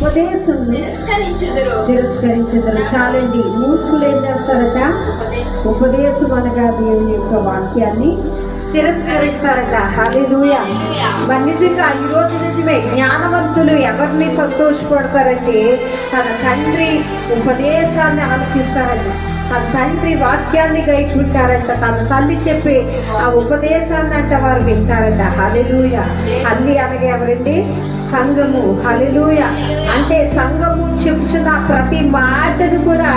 ఉపదేశం తిరస్కరించుదురు. చాలండి. మూర్ఖులు ఏం చేస్తారట? ఉపదేశం అనగా దేవుని యొక్క వాక్యాన్ని తిరస్కరిస్తారట. హల్లెలూయా. మరి నిజంగా ఈ రోజు నిజమే జ్ఞానవంతులు ఎవరిని సంతోషపడతారంటే తన తండ్రి ఉపదేశాన్ని ఆలకిస్తారట, తన తండ్రి వాక్యాన్ని గైకుంటారంట, తన తల్లి చెప్పే ఆ ఉపదేశాన్ని అంట వారు వింటారట. హల్లెలూయా. తల్లి అనగా ఎవరండి? సంఘము. హల్లెలూయా. అంటే సంఘము చెప్పుచున్న ప్రతి మాటను కూడా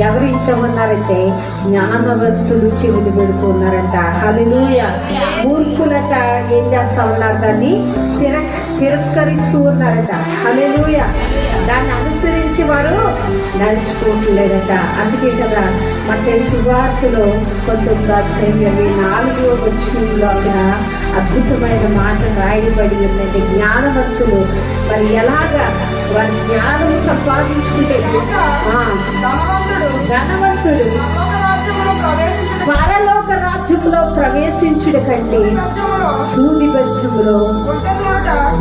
ఎవరు ఇంటమన్నారంటే జ్ఞానవంతులు చెవులు పెడుతున్నారంట. హల్లెలూయా. మూర్ఖులట ఏం చేస్తా ఉన్నారు? దాన్ని తిరస్కరిస్తూ ఉన్నారట. హల్లెలూయా. దాన్ని అనుసరించి వారు నడుచుకోవట్లేదట. అందుకే కదా మత్తయి సువార్తలో 19:4 అక్కడ అద్భుతమైన మాట రాయబడి ఉన్నది. జ్ఞానవంతులు మరి ఎలాగా వారి జ్ఞానం సంపాదించుకుంటే ధనవంతుడు పరలోక రాజ్యంలో ప్రవేశించుట కంటే సూది బెచ్చములో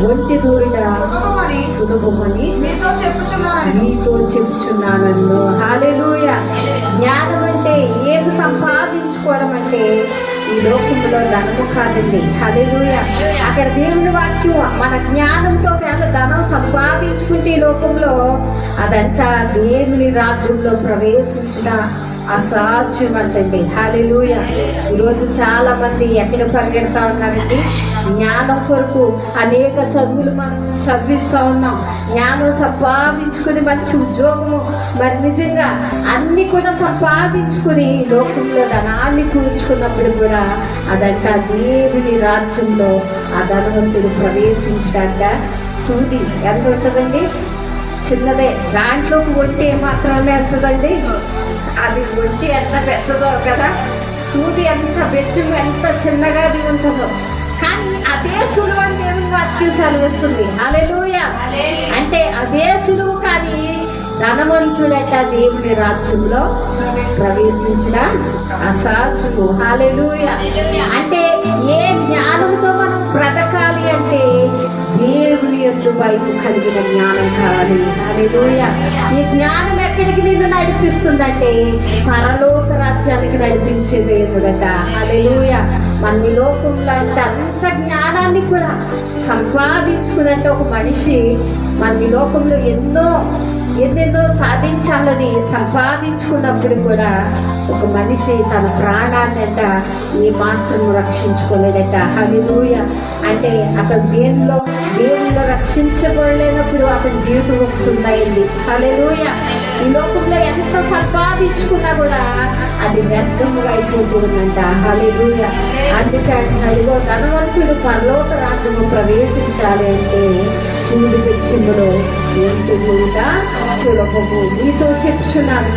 ఒంటి దూరట సులభమని నీతో చెప్పుచున్నాను. హల్లెలూయా. జ్ఞానం అంటే ఏది సంపాదించుకోవడం అంటే ఈ లోకంలో ధనము కాదండి. హల్లెలూయా. అక్కడ దేవుని వాక్యం మన జ్ఞానంతో ధనం సంపాదించుకుంటే ఈ లోకంలో అదంతా దేవుని రాజ్యంలో ప్రవేశించిన అసాధ్యం అంటండి. హల్లెలూయా. ఈరోజు చాలా మంది ఎక్కడ పరిగెడతా ఉన్నారండి? జ్ఞానం కొరకు అనేక చదువులు మనం చదివిస్తూ ఉన్నాం. జ్ఞానం సంపాదించుకుని మంచి ఉద్యోగము మరి నిజంగా అన్ని కూడా సంపాదించుకుని లోకంలో ధనాన్ని కూర్చుకున్నప్పుడు కూడా అదంట దేవుని రాజ్యంలో ఆ ధనవంతుడు ప్రవేశించడాక సూది ఎంత ఉంటుందండి? చిన్నదే. దాంట్లోకి ఒంటి మాత్రమే వెళ్తుందండి. అది ఒంటి ఎంత పెద్దదో కదా, సూది ఎంత బెచ్చం ఎంత చిన్నగా అది ఉంటుందో. కానీ అదే సులువు అని దేవుని వాక్యం సెలవిస్తుంది. హల్లెలూయా. అంటే అదే సులువు. కానీ ధనవంతుడట దేవుని రాజ్యంలో ప్రవేశించడం అసాధ్యము. హల్లెలూయా. అంటే ఏ జ్ఞానంతో మనం బ్రతకాలి అంటే దేవుని యందు వైపు కలిగిన జ్ఞానం కావాలి. హల్లెలూయా. ఈ జ్ఞానం ఎక్కడికి నిన్ను నడిపిస్తుందంటే పరలోక రాజ్యానికి నడిపించేది దేవుడట. హల్లెలూయా. మన లోకంలో అంటే అంత జ్ఞానాన్ని కూడా సంపాదించుకున్నట్టు ఒక మనిషి మన లోకంలో ఎన్నెన్నో సాధించాలని సంపాదించుకున్నప్పుడు కూడా ఒక మనిషి తన ప్రాణాన్ని అంట ఏ మాత్రం రక్షించుకోలేదట. హల్లెలూయా. అంటే అతను దేవుల్లో రక్షించబడలేనప్పుడు అతని జీవితం ఒక సున్నాయింది. హల్లెలూయా. ఈ లోకంలో ఎంత సంపాదించుకున్నా కూడా అది వ్యర్థముగా అయిపోతుందంట. హల్లెలూయా. అందుకే అడిగో ధనవంతుడు పరలోక రాజ్యము ప్రవేశించాలి అంటే సూది బెచ్చములో ఏంటి కూడా సులభము. నీతో చెప్పుచున్నాను.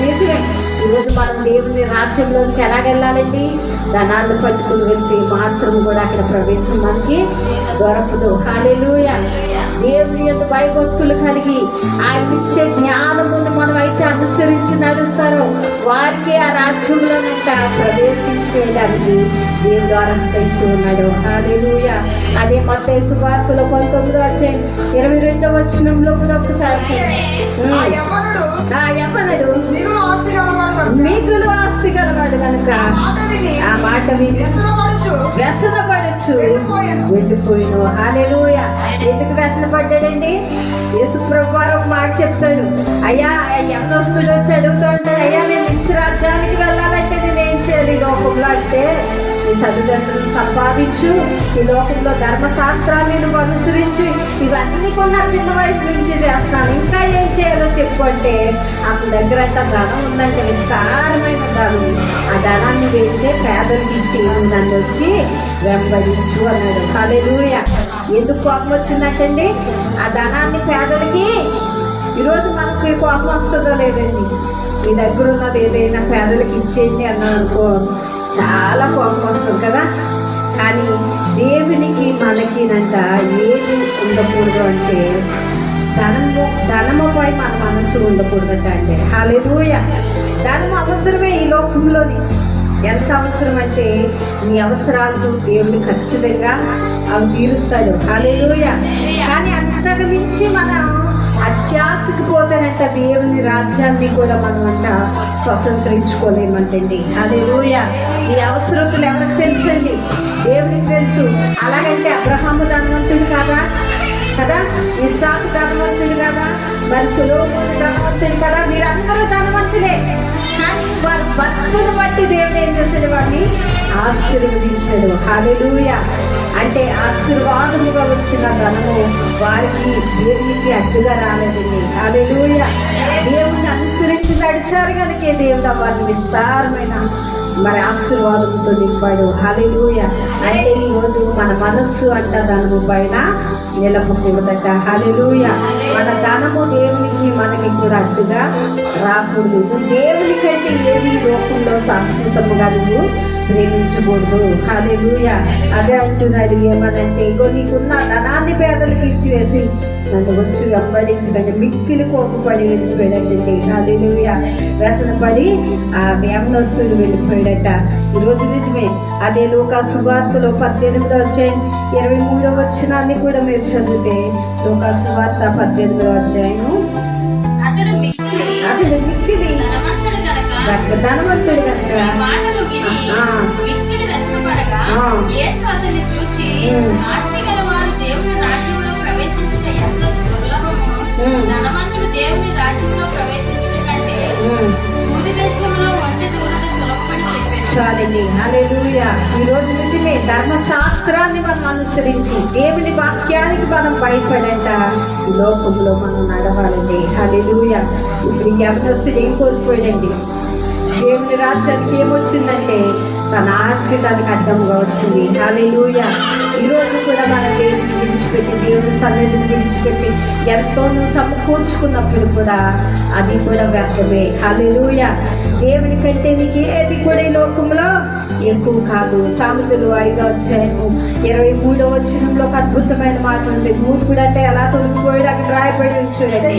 నిజమే. ఈరోజు మనం దేవుని రాజ్యంలోకి ఎలాగెళ్ళాలండి? ధనాన్ని పట్టుకుని వెళ్తే మాత్రం కూడా అక్కడ ప్రవేశం మనకి దొరకదు. హల్లెలూయా. దేవుని యొక్క భయభక్తులు కలిగి ఆయన ఇచ్చే జ్ఞానమును మనం అయితే అనుసరించి నడుస్తారో వారికి ఆ రాజ్యంలోనంట ప్రవేశించేదానికి దేవుడు అనుగ్రహిస్తూ ఉన్నాడు. హల్లెలూయా. అదే మత్తయి సువార్తలో 19:22 కూడా ఒకసారి యవ్వనుడు మిగులు ఆస్తి గలవాడు కనుక ఆ మాట వ్యసనపడచ్చు వెళ్ళిపోయిన. హల్లెలూయా. ఎందుకు వ్యసనపడ్డాడండి? యేసుప్రభు వారు ఒక మాట చెప్తాడు. అయ్యా యవ్వనస్తుడు వచ్చి అడుగుతూ ఉంటాడు, అయ్యా నేను నిత్య రాజ్యానికి వెళ్ళాలంటే నేనేం చేయాలి? లోకంలో అంటే నీ తల్లిదండ్రులను సంపాదించు, ఈ లోకంలో ధర్మశాస్త్రాన్ని నువ్వు అనుసరించి ఇవన్నీ కూడా చిన్న వయసు నుంచి చేస్తాను, ఇంకా ఏం చేయాలో చెప్పు అంటే అతని దగ్గర అంతా ధనం ఉందంటే విస్తారమైన ధనం. ఆ ధనాన్ని వేచే పేదలకు ఇచ్చి నన్ను వచ్చి వెంబడించు అన్నాడు. హల్లెలూయా. ఎందుకు కోపం వచ్చిందంటండి? ఆ ధనాన్ని పేదలకి ఈరోజు మనకు కోపం వస్తుందో లేదండి? మీ దగ్గర ఉన్నది ఏదైనా పేదలకు ఇచ్చేయండి అన్నాను అనుకో, చాలా కోపం వస్తుంది కదా. కానీ దేవునికి మనకినంట ఏది ఉండకూడదు అంటే ధనముపై మన మనస్సు ఉండకూడదట అండి. హల్లెలూయా. ధనం అవసరమే ఈ లోకంలోని. ఎంత అవసరం అంటే నీ అవసరాలు దేవుడు ఖచ్చితంగా అవి తీరుస్తాడు. హల్లెలూయా. కానీ అంతకు మించి మనం అత్యాశకి పోతేనంట దేవుని రాజ్యాన్ని కూడా మనం అంట స్వతంత్రించుకోలేమంటండి. హల్లెలూయా. ఈ అవసరతలు ఎవరికి తెలుసండి? దేవునికి తెలుసు. అలాగంటే అబ్రహాము ధనవంతుడు కదా, ఇస్సాకు ధనవంతుడు కదా, మరి సొలొమోను ధనవంతుడు కదా, మీరందరూ ధనవంతులే. కానీ వారి భక్తులను బట్టి దేవుడు ఏం చేశాడు? వారిని ఆశీర్వదించాడు. హల్లెలూయా. అంటే ఆశీర్వాదముగా వచ్చిన ధనము వారికి దేవునికి అడ్డుగా రాలేదండి. హల్లెలూయా. దేవుని అనుసరించి నడిచారు కనుకే దేవుడు వారిని విస్తారమైన మరి ఆశీర్వాదంతో నింపాడు. హల్లెలూయా. అంటే ఈరోజు మన మనస్సు అంట ధనము పైన నిలపకూడదట. హల్లెలూయా. మన ధనము దేవునికి మనకి కూడా అడ్డుగా రాకూడదు. దేవునికైతే ఏది లోకంలో శాశ్వతముగా నువ్వు ప్రేమించకూడదు. హల్లెలూయా. అదే అంటున్నాడు. ఏమనంటే ఇగో నీకున్న ధనాన్ని పేదలకు ఇచ్చివేసి నన్ను వచ్చి వెంబడించబడి మిక్కిలి కోపపడి వెళ్ళిపోయాడంటే. హల్లెలూయా. వ్యసనపడి ఆ యవ్వనస్తుడు వెళ్ళిపోయాడట. ఈరోజు నిజమే. అదే లూకా సువార్తలో 18వ అధ్యాయం 23వ వచనాన్ని కూడా మీరు చదివితే, లూకా సువార్త 18వ అధ్యాయం, అతడు మిక్కిలి ధనవంతుడు కనుక చాలండి. హల్లెలూయా. ఈ రోజు నిజమే ధర్మశాస్త్రాన్ని మనం అనుసరించి దేవుని వాక్యానికి మనం భయపడంట ఈ లోకంలో మనం నడవాలండి. హల్లెలూయా. ఇప్పుడు యవ్వనస్తుడు ఏం కోల్పోయాడండి? దేవుని రాజ్యానికి ఏమొచ్చిందంటే తన ఆస్తి తనకు అడ్డంగా వచ్చింది. హల్లెలూయా. ఈరోజు కూడా మన దేవుని విడిచిపెట్టి, దేవుని సన్నిధిని విడిచిపెట్టి ఎంతో సమకూర్చుకున్నప్పుడు కూడా అది కూడా వ్యర్థమే. హల్లెలూయా. దేవుని కంటే నీకు ఏది కూడా ఈ లోకంలో ఎక్కువ కాదు. సామెతలు 5వ అధ్యాయము 23వ వచనంలో ఒక అద్భుతమైన మాట ఉంది. మూర్ఖుడు అంటే ఎలా తొలగిపోయాడు అక్కడ రాయబడి ఉంచుడండి.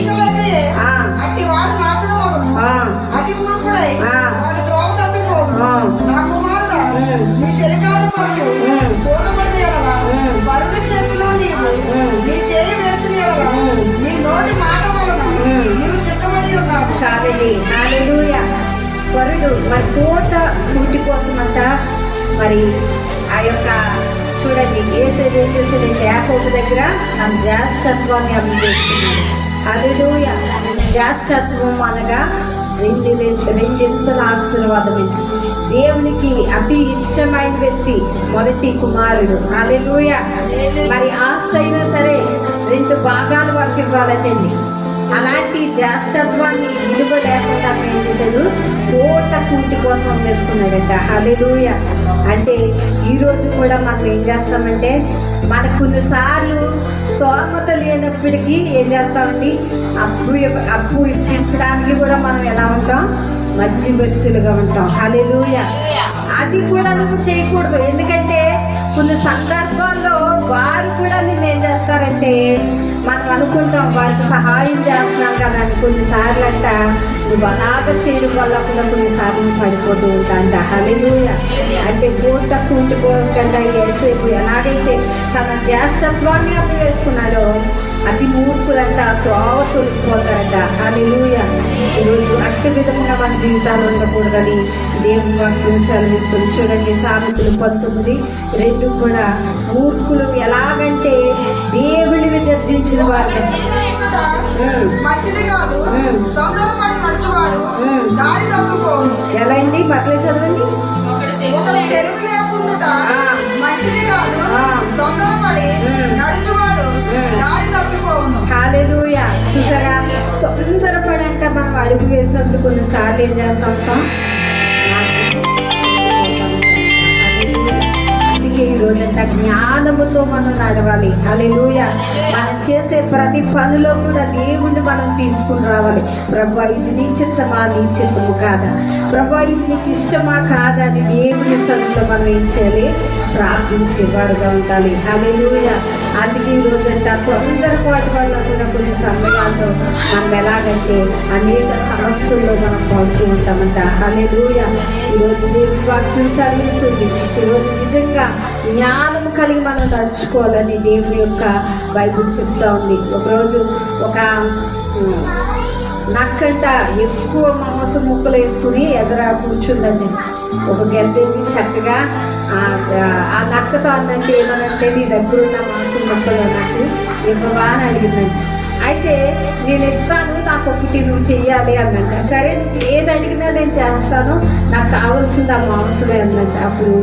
చాలండి. హల్లెలూయా. వరుడు మరి కోట కూటి కోసం అంట మరి ఆ యొక్క చూడండి ఏం చేసేదంటే యాకోబు దగ్గర తన జ్యేష్ఠత్వాన్ని అభివృద్ధిస్తున్నాడు. హల్లెలూయా. జ్యేష్ఠత్వం అనగా రెండింతల ఆశీర్వాదమే. దేవునికి అతి ఇష్టమైన వ్యక్తి మొదటి కుమారుడు. హల్లెలూయా. మరి ఆస్తి అయినా సరే 2 భాగాలు వరకు ఇవ్వాలండి. అలాంటి జ్యేష్ఠత్వాన్ని విలువ లేకుండా ఏం చేశాడు? కోట కూటి కోసం వేసుకున్నాడంట. హల్లెలూయా. అంటే ఈరోజు కూడా మనం ఏం చేస్తామంటే మనకు కొన్నిసార్లు స్తోమత లేనప్పటికీ ఏం చేస్తామండి? అప్పు ఇప్పించడానికి కూడా మనం ఎలా ఉంటాం? మధ్యవర్తులుగా ఉంటాం. హల్లెలూయా. అది కూడా నువ్వు చేయకూడదు. ఎందుకంటే కొన్ని సందర్భాల్లో వారు కూడా నిన్ను ఏం చేస్తారంటే మనం అనుకుంటాం వారికి సహాయం చేస్తున్నాం కదా అని. కొన్నిసార్లు అంట నువ్వు అలాగ చేయడం వల్ల కూడా కొన్నిసార్లు పడిపోతూ ఉంటాంట. హల్లెలూయా. అంటే కోట కూటుకోకుండా ఎంతసేపు ఎలాగైతే తన జ్యేష్ఠత్వాన్ని అప్పు వేసుకున్నాడో అతి మూర్ఖులంట త్రోవ తొలిపోతారట. హల్లెలూయా. ఈరోజు అష్ట విధంగా మన జీవితాలు ఉండకూడదని దేవుని వాక్యం చదివిస్తుంది. చూడండి సామెతలు 19:2 కూడా మూర్ఖులు ఎలాగంటే దేవుని విసర్జించిన వారు ఎలా అండి? బట్టలు చదవండి. హల్లెలూయా. చూసారా? తొందరపడంట మనం అడుగు వేసినప్పుడు కొన్నిసార్లు ఏం చేస్తాం? అందుకే ఈ రోజంతా జ్ఞానముతో మనం నడవాలి. హల్లెలూయా. మనం చేసే ప్రతి పనిలో కూడా దేవుణ్ణి మనం తీసుకుని రావాలి. ప్రభువా ఇది నీ చిత్తమా, నీ చిత్తము కాదా? ప్రభువా ఇది నీకు ఇష్టమా కాదా అని దేవుని సన్నిధిలో మనం ఏం చేయాలి? ప్రార్థించేవారుగా ఉండాలి. హల్లెలూయా. అందుకే ఈ రోజంతా తొందరపాటు వల్ల కూడా కొన్ని సందర్భాల్లో మనం ఎలాగంటే అనేక సమస్యల్లో మనం పడుతూ ఉంటామంట. హల్లెలూయా. ఈరోజు దేవుని వాక్యం చదివిస్తుంది. ఈరోజు నిజంగా జ్ఞానం కలిగి మనం నడుచుకోవాలని దేవుని యొక్క బైబిల్ చెప్తా ఉంది. ఒకరోజు ఒక నక్కంట ఎక్కువ మాంసం ముక్కలు వేసుకుని ఎదురా కూర్చుందండి. ఒక గెద్దేది చక్కగా ఆ నక్కతో అందంటే ఏమనంటే నీ దగ్గర ఉన్న మాంసం ముక్కలు నాకు ఇవ్వవా అని అడిగిందండి. అయితే నేను ఇస్తాను, నాకు ఒకటి నువ్వు చెయ్యాలి అన్నంట. సరే ఏది అడిగినా నేను చేస్తాను, నాకు కావాల్సింది ఆ మాంసమే అన్నంట. అప్పుడు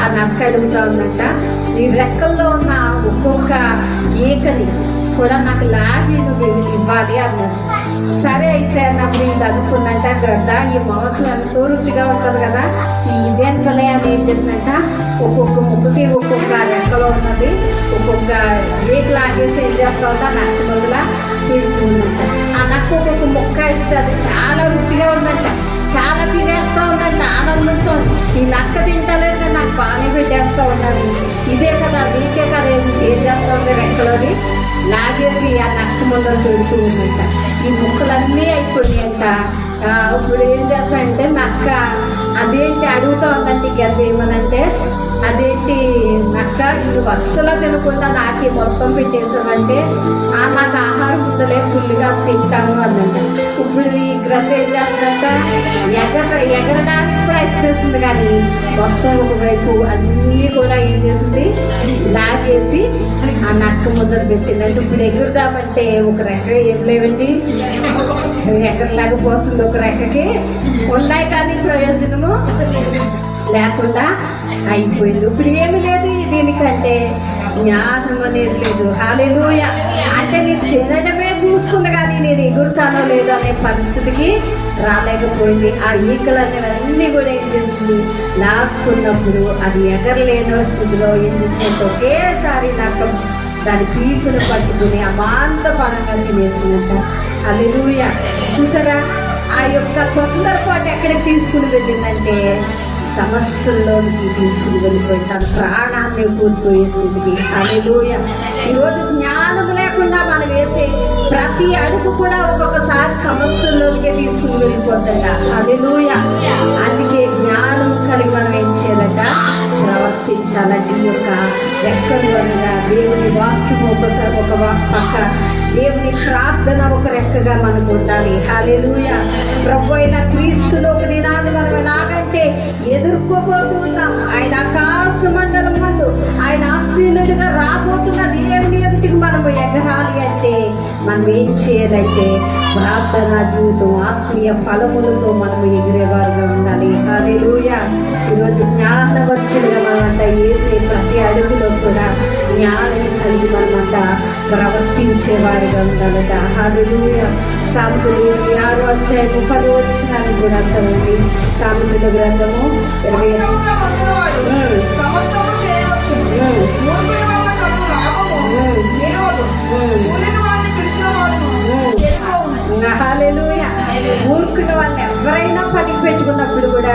ఆ నక్క అడుగుతా ఉందంట, నీ రెక్కల్లో ఉన్న ఒక్కొక్క ఈకని కూడా నాకు లాగి నువ్వు ఇవ్వాలి అన్నాడు. సరే అయితే అన్నప్పుడు ఇది అనుకుందంట గ్రద్ద, ఈ మాంసం ఎంతో రుచిగా ఉంటుంది కదా, ఇదేంతలే అని ఏం చేసిందంట, ఒక్కొక్క ముక్కకి ఒక్కొక్క రెక్కలో ఉన్నది ఒక్కొక్క ఏక లాగేసి ఏం చేస్తా ఉందా నక్క మొదల పెడుతుందంట. ఆ నక్క ఒక్కొక్క ముక్క ఇస్తే అది చాలా రుచిగా ఉందంట, చాలా తినేస్తూ ఉందంట ఆనందంతో. ఈ నక్క తింటలేదు కదా, నాకు బాగానే పెట్టేస్తూ ఉన్నది, ఇదే కదా నీకే కదా ఏం చేస్తూ ఉంది రెక్కలోని లాగేసి ఆ నక్క ముందర పెడుతూ ఉందంట. ఈ ముక్కలన్నీ అయిపోయాయంట. ఇప్పుడు ఏం చేస్తాయంటే నక్క అదేంటి అడుగుతూ ఉందండి గద్ద ఏమనంటే, అదేంటి నక్క నువ్వు అస్సలు తినకుండా నాకే మొత్తం పెట్టేసావంటే నాకు ఆహారం ఉందలే ఫుల్గా తింటాను అన్నంట. ఇప్పుడు ఈ గ్రద్ద ఏం చేస్తుందంట, ఎగరడానికి ప్రయత్నిస్తుంది కానీ మొత్తం ఒకవైపు అన్నీ కూడా ఏం చేసింది లాగేసి ఆ నక్క ముందర పెట్టిందంటే ఇప్పుడు ఎగురుదామంటే ఒక రెక్క ఏం లేవండి, ఎగరలేకపోతుంది. ఒక రెక్కకి ఉన్నాయి కానీ ప్రయోజనము లేకుండా అయిపోయింది. ఇప్పుడు ఏమి లేదు దీనికంటే జ్ఞానం అనేది లేదు. హల్లెలూయా. అంటే నేను తినడమే చూసుకుంది కానీ నేను ఎగురుతానో లేదో అనే పరిస్థితికి రాలేకపోయింది. ఆ ఈకలు అనేవన్నీ కూడా ఏం చేసింది లాక్కున్నప్పుడు అది ఎగరలేనో స్థితిలో ఏం చేసింది ఒకేసారి నాకు దాని పీకులు పట్టుకుని అమాంత బలంగా తినేసిందంట. హల్లెలూయా. చూసారా, ఆ యొక్క తొందరపాటు ఎక్కడికి తీసుకుని వెళ్ళిందంటే సమస్యల్లోనికి తీసుకుని వెళ్ళిపోయి తన ప్రాణాన్ని కోల్పోయే స్థితికి. హల్లెలూయా. ఈరోజు జ్ఞానం లేకుండా మనం వేసే ప్రతి అడుగు కూడా ఒక్కొక్కసారి సమస్యల్లోనికే తీసుకుని వెళ్ళిపోతాడ. హల్లెలూయా. అందుకే జ్ఞానం కలిగి మనం ఏం చేయాలట, ప్రవర్తించాలంటే ఈ యొక్క రెక్కల వల్ల దేవుని వాక్యం ఒకసారి ఒక పక్క, దేవుని ప్రార్థన ఒక రెక్కగా మనకు ఉండాలి. హల్లెలూయా. ప్రభు అయిన క్రీస్తులో ఒక దినాన్ని మనం ఎలాగంటే ఎదుర్కోబోతూ ఉన్నాం. ఆయన ఆకాశ మండలం ముందు ఆయన ఆశీనుడిగా రాబోతున్న దేవుని ఎదుటికి మనం ఎగరాలి అంటే మనం ఏం చేయాలంటే ప్రార్థనా జీవితం ఆత్మీయ ఫలములతో మనం ఎగిరేవారుగా ఉండాలి. హల్లెలూయా. ఈరోజు జ్ఞానవంతులుగా మనమంతా వేసే ప్రతి అడుగులో కూడా జ్ఞానం కలిగి మనమంతా ప్రవర్తించేవారుగా ఉండాలట. హల్లెలూయా. సామెతలు 6వ అధ్యాయము 10వ వచనాన్ని కూడా చదవండి. సామెతల గ్రంథము 20. హల్లెలూయా. మూర్ఖుల వాళ్ళని ఎవరైనా పని పెట్టుకున్నప్పుడు కూడా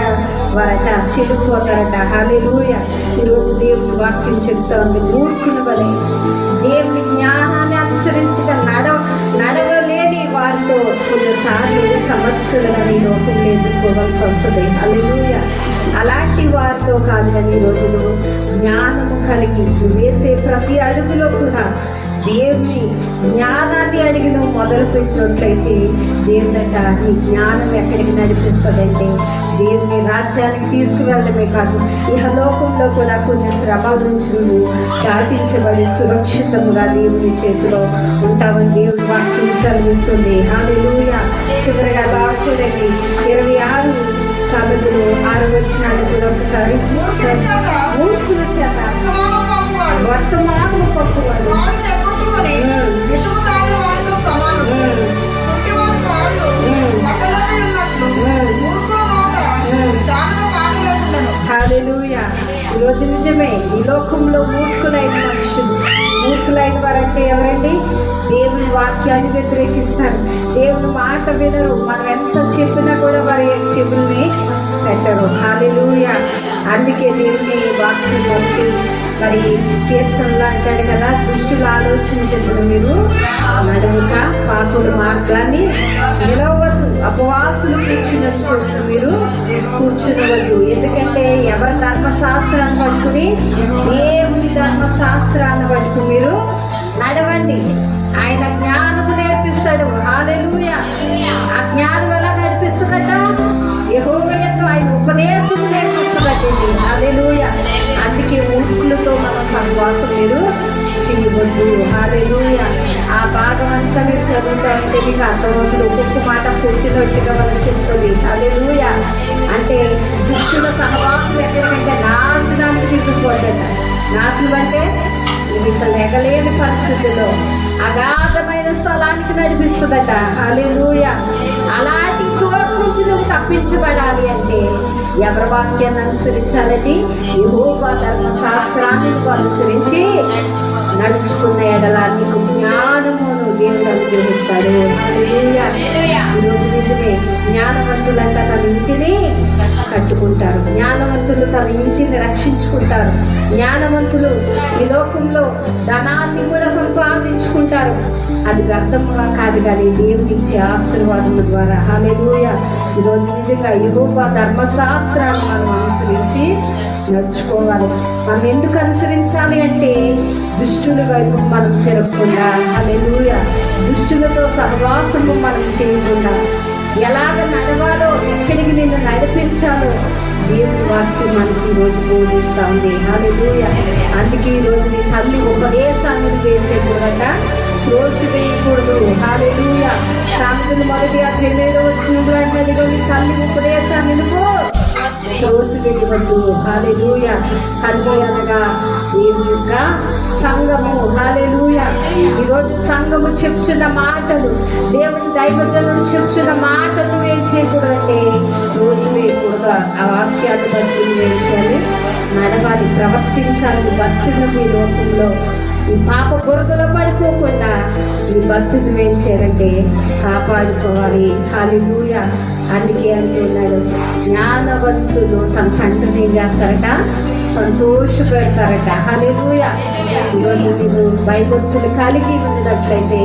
వారట చెడిపోతారట. హల్లెలూయా. ఈరోజు దేవుని వాక్యం చెప్తా ఉంది, మూర్ఖుల వలె దేవుని జ్ఞానాన్ని అనుసరించక నడవలేని వారితో కొన్నిసార్లు సమస్యలుగా ఈ లోకంలో ఎదుర్కోవాల్సి వస్తుంది. హల్లెలూయా. అలాంటి వారితో కాదు కానీ ఈ రోజులు జ్ఞానము కలిగి వేసే ప్రతి అడుగులో కూడా దేవుని జ్ఞానాన్ని అడిగి నువ్వు మొదలు పెట్టినట్లయితే దేవుడట నీ జ్ఞానం ఎక్కడికి నడిపిస్తుందంటే దేవుని రాజ్యానికి తీసుకువెళ్ళడమే కాదు, ఇహలోకంలో కూడా కొన్ని శ్రమల నుంచి నువ్వు దాటించబడి సురక్షితంగా దేవుని చేతిలో ఉంటావని దేవుని వాక్యం సెలవిస్తుంది. హల్లెలూయా. చివరిగా బాగా చూడండి, 26 సామెతలు 6వ వచనాన్ని కూడా ఒకసారి. మూర్ఖుల చేత వర్తమానము పప్పువాడు హల్లెలూయా. ఈరోజు నిజమే ఈ లోకంలో మూర్ఖులైన మనుషులు, మూర్ఖులైన వారంటే ఎవరండి? దేవుని వాక్యాన్ని వ్యతిరేకిస్తారు, దేవుని మాట వినరు, మనం ఎంత చెప్పినా కూడా వారి చెవుల్ని పెట్టరు. హల్లెలూయా. అందుకే దేవుని వాక్యం బట్టి మరి కీర్తనలు అంటాడు కదా, దుష్టుల ఆలోచించడం మీరు నడుముక పాపుల మార్గాన్ని నిలవద్దు, అపవాసులు కూర్చున్న చోటు మీరు కూర్చునవద్దు. ఎందుకంటే ఎవరి ధర్మశాస్త్రాన్ని పట్టుకుని దేవుని ధర్మశాస్త్రాన్ని పట్టుకుని మీరు నడవండి. ఆయన జ్ఞానము నేర్పిస్తాడు. హల్లెలూయా. నిజంగా అర్థమవుతుంది. ఒక్కొక్క మాట కొట్టినట్టుగా మనం చెప్తుంది. హల్లెలూయా. అంటే దుష్టుల సహవాసం ఎక్కడికంటే నాశనానికి తీసుకుపోతుంట. నాశనం అంటే ఇది అసలు ఎగలేని పరిస్థితుల్లో అగాధమైన స్థలానికి నడిపిస్తుందట. హల్లెలూయా. అలాంటి చోటు నుంచి నువ్వు తప్పించబడాలి అంటే ఎవరి వాక్యాన్ని అనుసరించాలని? యెహోవా ధర్మశాస్త్రాన్ని అనుసరించి నడుచుకున్న ఎడల నీకు జ్ఞానమును దేవుడు అనుగ్రహిస్తాడు. హల్లెలూయా. ఈరోజు నిజమే, జ్ఞానవంతులంతా తన ఇంటిని కట్టుకుంటారు. జ్ఞానవంతులు తన ఇంటిని రక్షించుకుంటారు. జ్ఞానవంతులు ఈ లోకంలో ధనాన్ని కూడా సంపాదించుకుంటారు. అది వ్యర్థముగా కాదు కానీ దేవుని ఇచ్చే ఆశీర్వాదం ద్వారా. హల్లెలూయా. ఈరోజు నిజంగా యెహోవా ధర్మశాస్త్రాన్ని మనం అనుసరించి నడుచుకోవాలి. మనం ఎందుకు అనుసరించాలి అంటే దుష్టుల వైపు మనం తిరగకుండా, హల్లెలూయా, దుష్టులతో సహవాసము మనం చేయకుండా, ఎలాగ నడవాలో, ఎక్కడికి నిన్ను నడిపించాలో దేవుని వాక్యం మనకి ఈరోజు బోధిస్తూ ఉంది. హల్లెలూయా. అందుకే ఈరోజు నీ తల్లి ఉపదేశాన్ని వేయకూడదట, రోజు వేయకూడదు. హల్లెలూయా. సామెతలు 1:7 నీ తల్లి ఉపదేశాన్ని రోజు వేయవద్దు. హల్లెలూయా. తల్లి అనగా దేవుని యొక్క సంఘము. హల్లెలూయా. ఈరోజు సంఘము చెప్తున్న మాటలు, దేవుని దైవజనుడు చెప్తున్న మాటలు ఏం చేయకూడదంటే రోజు వేయకూడదు. ఆ వాక్యాన్ని బట్టి ఏం చేయాలి? నడవాలి, ప్రవర్తించాలి. భక్తులకు ఈ లోకంలో ఈ పాప బురదలో పడిపోకుండా ఈ భక్తులు ఏం చేయాలంటే కాపాడుకోవాలి. హల్లెలూయా. అందుకే అంటున్నాడు, జ్ఞానవంతులు తన తండ్రిని ఏం చేస్తారట? సంతోషపెడతారట. హల్లెలూయా. ఈరోజు నీవు భయభక్తులు కలిగి ఉన్నట్లయితే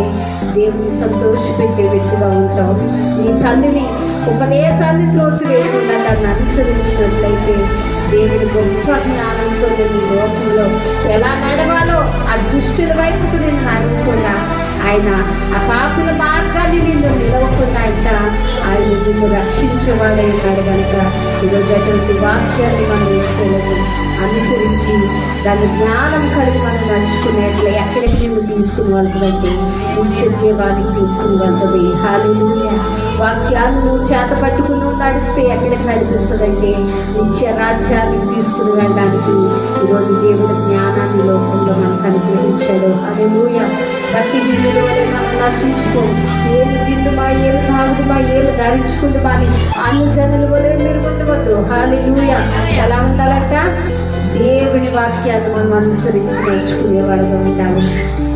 దేవుని సంతోషపెట్టే వ్యక్తిగా ఉంటావు. నీ తల్లిని ఉపదేశాన్ని త్రోసివేయకుండా దాన్ని అనుసరించినట్లయితే దేవుని గొప్ప జ్ఞానంతో నేను ఈ లోకంలో ఎలా నడవాలో ఆ దుష్టుల వైపుకు నేను నడవకుండా, ఆయన ఆ పాపుల మార్గాన్ని నిన్ను నిలవకుండా ఇంకా ఆయన నిన్ను రక్షించేవాడే ఉన్నాడు కనుక ఈరోజు అటువంటి వాక్యాన్ని మనం ఇచ్చేది అనుసరించి దాని జ్ఞానం కలిగి మనం నడుచుకునేట్లే ఎక్కడికి నిన్ను తీసుకుని వెళ్తుందంటే నిత్య జీవానికి తీసుకుని వెళ్తుంది. హల్లెలూయా. వాక్యాన్ని నువ్వు చేత పట్టుకుని నడిస్తే ఎక్కడికి నడిపిస్తుందంటే నిత్య రాజ్యానికి తీసుకుని వెళ్ళడానికి ఈరోజు దేవుడి జ్ఞానాన్ని లోకంలో మనకు అనుగ్రహించాడు. హల్లెలూయా. ప్రతి గిన్నెల వల్ల మనం నశించుకో, ఏమి తిందుమా, ఏమి తాగుదుమా, ఏమి ధరించుకుందుమా అని అన్ని జనుల వల్ల మీరు ఉండవద్దు. హల్లెలూయా. ఎలా ఉండాలంట? దేవుని వాక్యాన్ని మనం అనుసరించి నేర్చుకునేవాడుగా ఉండాలి.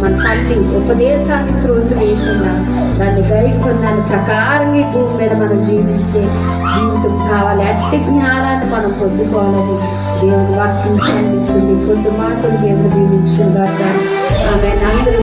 మన తల్లి ఉపదేశాన్ని త్రోసి వేయకుండా దాన్ని గైకొని దాని ప్రకారంగా ఈ భూమి మీద మనం జీవించే జీవితం కావాలి. అట్టి జ్ఞానాన్ని మనం పొందుకోవాలని దేవుని వాక్యం సంధిస్తుంది. కొద్ది మాటలు దేవుడు దీవించుగాక. ఆమె అందరూ